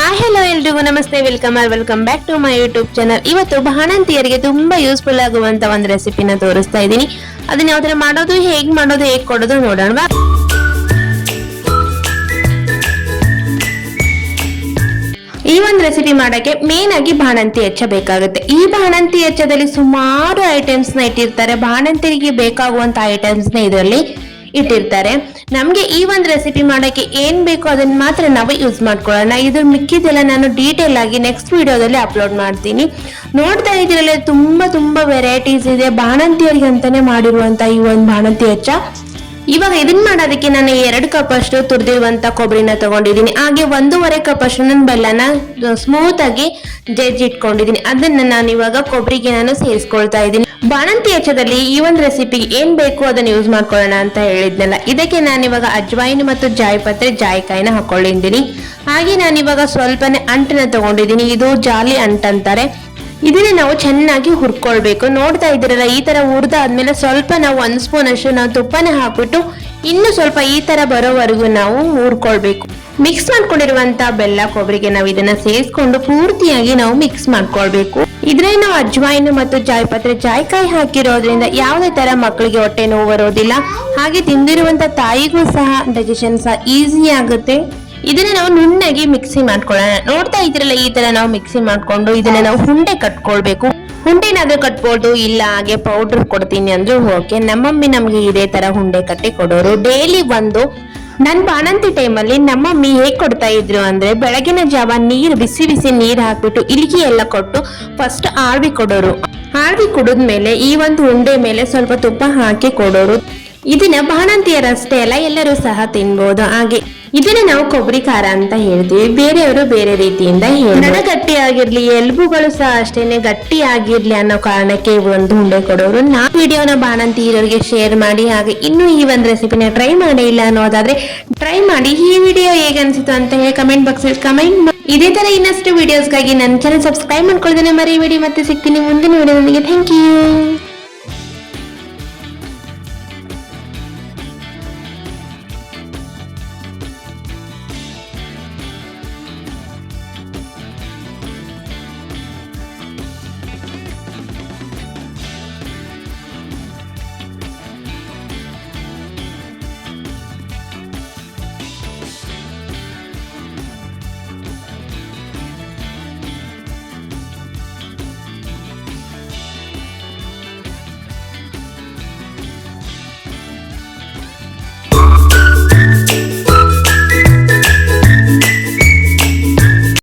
Hi hello ಎಲ್ರಿಗೂ ನಮಸ್ತೆ, welcome back to my YouTube channel. ಇವತ್ತು ಬಾಣಂತಿಯರಿಗೆ ತುಂಬಾ ಯೂಸ್ಫುಲ್ ಆಗುವಂತ ಒಂದು ರೆಸಿಪಿನ ತೋರಿಸ್ತಾ ಇದ್ದೀನಿ. ಅದನ್ನ ಯಾವ ತರ ಮಾಡೋದು, ಹೇಗ್ ಕೊಡೋದು ನೋಡೋಣ. ಈ ಒಂದು ರೆಸಿಪಿ ಮಾಡಕ್ಕೆ ಮೇನ್ ಆಗಿ ಬಾಣಂತಿ ಹೆಚ್ಚ ಬೇಕಾಗುತ್ತೆ. ಈ ಬಾಣಂತಿ ಹೆಚ್ಚದಲ್ಲಿ ಸುಮಾರು ಐಟಮ್ಸ್ ನ ಇಟ್ಟಿರ್ತಾರೆ. ಬಾಣಂತಿಯರಿಗೆ ಬೇಕಾಗುವಂತ ಐಟಮ್ಸ್ ನ ಇದರಲ್ಲಿ ಇಟ್ಟಿರ್ತಾರೆ. ನಮ್ಗೆ ಈ ಒಂದು ರೆಸಿಪಿ ಮಾಡಕ್ಕೆ ಏನ್ ಬೇಕೋ ಅದನ್ನ ಮಾತ್ರ ನಾವು ಯೂಸ್ ಮಾಡ್ಕೊಳ್ಳೋಣ. ಇದು ಮಿಕ್ಕಿದೆಲ್ಲ ನಾನು ಡೀಟೇಲ್ ಆಗಿ ನೆಕ್ಸ್ಟ್ ವಿಡಿಯೋದಲ್ಲಿ ಅಪ್ಲೋಡ್ ಮಾಡ್ತೀನಿ. ನೋಡ್ತಾ ಇದ್ರಲ್ಲ ತುಂಬಾ ವೆರೈಟೀಸ್ ಇದೆ. ಬಾಣಂತಿಯರಿಗೆ ಅಂತಾನೆ ಮಾಡಿರುವಂತ ಈ ಒಂದು ಬಾಣಂತಿ ಹೆಚ್ಚ. ಇವಾಗ ಇದನ್ನ ಮಾಡೋದಕ್ಕೆ ನಾನು 2 ಕಪ್ ಅಷ್ಟು ತುರಿದಿರುವಂತ ಕೊಬ್ಬರಿನ ತಗೊಂಡಿದ್ದೀನಿ. ಹಾಗೆ 1.5 ಕಪ್ ಅಷ್ಟು ನನ್ನ ಬೆಲ್ಲನ ಸ್ಮೂತ್ ಆಗಿ ಜಜ್ಜಿ ಇಟ್ಕೊಂಡಿದ್ದೀನಿ. ಅದನ್ನ ನಾನು ಇವಾಗ ಕೊಬ್ಬರಿಗೆ ನಾನು ಸೇರಿಸ್ಕೊಳ್ತಾ ಇದ್ದೀನಿ. ಬಾಣಂತಿ ಹೆಚ್ಚದಲ್ಲಿ ಈ ಒಂದು ರೆಸಿಪಿಗೆ ಏನ್ ಬೇಕು ಅದನ್ನ ಯೂಸ್ ಮಾಡ್ಕೊಳ್ಳೋಣ ಅಂತ ಹೇಳಿದ್ನಲ್ಲ. ಇದಕ್ಕೆ ನಾನು ಇವಾಗ ಅಜ್ವಾಯಿನ್ ಮತ್ತು ಜಾಯಿಪತ್ರೆ ಜಾಯಿಕಾಯಿನ ಹಾಕೊಂಡಿದ್ದೀನಿ. ಹಾಗೆ ನಾನು ಇವಾಗ ಸ್ವಲ್ಪನೇ ಅಂಟನ್ನ ತಗೊಂಡಿದ್ದೀನಿ. ಇದು ಜಾಲಿ ಅಂಟಂತಾರೆ. ಇದನ್ನ ನಾವು ಚೆನ್ನಾಗಿ ಹುರ್ಕೊಳ್ಬೇಕು. ನೋಡ್ತಾ ಇದ್ದೀರಲ್ಲ, ಈ ತರ ಹುರಿದಾದ್ಮೇಲೆ ಸ್ವಲ್ಪ ನಾವು 1 ಸ್ಪೂನ್ ಅಷ್ಟು ನಾವು ತುಪ್ಪನ ಹಾಕ್ಬಿಟ್ಟು ಇನ್ನು ಸ್ವಲ್ಪ ಈ ತರ ಬರೋವರೆಗೂ ನಾವು ಹುರ್ಕೊಳ್ಬೇಕು. ಮಿಕ್ಸ್ ಮಾಡ್ಕೊಂಡಿರುವಂತ ಬೆಲ್ಲ ಕೊಬ್ಬರಿಗೆ ನಾವು ಇದನ್ನ ಸೇರಿಸ್ಕೊಂಡು ಪೂರ್ತಿಯಾಗಿ ನಾವು ಮಿಕ್ಸ್ ಮಾಡ್ಕೊಳ್ಬೇಕು. ಇದ್ರಲ್ಲಿ ನಾವು ಅಜ್ವಾಯಿನ್ ಮತ್ತು ಜಾಯಿಪತ್ರೆ ಜಾಯಿಕಾಯಿ ಹಾಕಿರೋದ್ರಿಂದ ಯಾವುದೇ ತರ ಮಕ್ಕಳಿಗೆ ಹೊಟ್ಟೆ ನೋವು ಬರೋದಿಲ್ಲ. ಹಾಗೆ ತಿಂದಿರುವಂತ ತಾಯಿಗೂ ಸಹ ಡೈಜೆಷನ್ ಸಹ ಈಸಿ ಆಗುತ್ತೆ. ಇದನ್ನ ನಾವು ನುಣ್ಣಗೆ ಮಿಕ್ಸಿ ಮಾಡ್ಕೊಳ್ಳೋಣ. ನೋಡ್ತಾ ಇದ್ರಲ್ಲ, ಈ ತರ ನಾವು ಮಿಕ್ಸಿ ಮಾಡ್ಕೊಂಡು ಇದನ್ನ ನಾವು ಹುಂಡೆ ಕಟ್ಕೊಳ್ಬೇಕು. ಹುಂಡೆನಾದ್ರೂ ಕಟ್ಬೋದು, ಇಲ್ಲ ಹಾಗೆ ಪೌಡರ್ ಕೊಡ್ತೀನಿ ಅಂದ್ರೂ ಓಕೆ. ನಮ್ಮಮ್ಮಿ ನಮ್ಗೆ ಇದೇ ತರ ಹುಂಡೆ ಕಟ್ಟಿ ಕೊಡೋರು. ಡೈಲಿ ನನ್ ಬಾಣಂತಿ ಟೈಮಲ್ಲಿ ನಮ್ಮಮ್ಮಿ ಹೇಗ್ ಕೊಡ್ತಾ ಇದ್ರು ಅಂದ್ರೆ, ಬೆಳಗಿನ ಜಾವ ಬಿಸಿ ನೀರ್ ಹಾಕ್ಬಿಟ್ಟು ಇಲಿಗೆ ಎಲ್ಲ ಕೊಟ್ಟು ಫಸ್ಟ್ ಆಳ್ವಿ ಕೊಡೋರು. ಆಳ್ವಿ ಕುಡಿದ್ಮೇಲೆ ಈ ಒಂದು ಉಂಡೆ ಮೇಲೆ ಸ್ವಲ್ಪ ತುಪ್ಪ ಹಾಕಿ ಕೊಡೋರು. ಇದನ್ನ ಬಾಣಂತಿಯರಷ್ಟೇ ಅಲ್ಲ, ಎಲ್ಲರೂ ಸಹ ತಿನ್ಬಹುದು. ಹಾಗೆ ಇದನ್ನ ನಾವು ಕೊಬ್ಬರಿ ಖಾರ ಅಂತ ಹೇಳ್ತೀವಿ. ಬೇರೆಯವರು ಬೇರೆ ರೀತಿಯಿಂದ ನಡ ಗಟ್ಟಿ ಆಗಿರ್ಲಿ, ಎಲುಬುಗಳು ಸಹ ಅಷ್ಟೇನೆ ಗಟ್ಟಿ ಆಗಿರ್ಲಿ ಅನ್ನೋ ಕಾರಣಕ್ಕೆ ಒಂದು ಉಂಡೆ ಕೊಡೋರು. ನಾ ವಿಡಿಯೋನ ಬಾಣಂತಿ ಇರೋರಿಗೆ ಶೇರ್ ಮಾಡಿ. ಹಾಗೆ ಇನ್ನು ಈ ಒಂದು ರೆಸಿಪಿನ ಟ್ರೈ ಮಾಡಿ ಇಲ್ಲ ಅನ್ನೋದಾದ್ರೆ ಟ್ರೈ ಮಾಡಿ. ಈ ವಿಡಿಯೋ ಹೇಗೆ ಅನ್ಸಿತು ಅಂತ ಹೇಳಿ ಕಮೆಂಟ್ ಬಾಕ್ಸ್ ಅಲ್ಲಿ ಕಮೆಂಟ್ ಮಾಡಿ. ಇದೇ ತರ ಇನ್ನಷ್ಟು ವಿಡಿಯೋಸ್ಗಾಗಿ ನನ್ನ ಚಾನಲ್ ಸಬ್ಸ್ಕ್ರೈಬ್ ಮಾಡ್ಕೊಳ್ಳೋದನ್ನ ಮರಿಬೇಡಿ. ಮತ್ತೆ ಸಿಗ್ತೀನಿ ಮುಂದಿನ ವಿಡಿಯೋದೊಂದಿಗೆ. Thank you.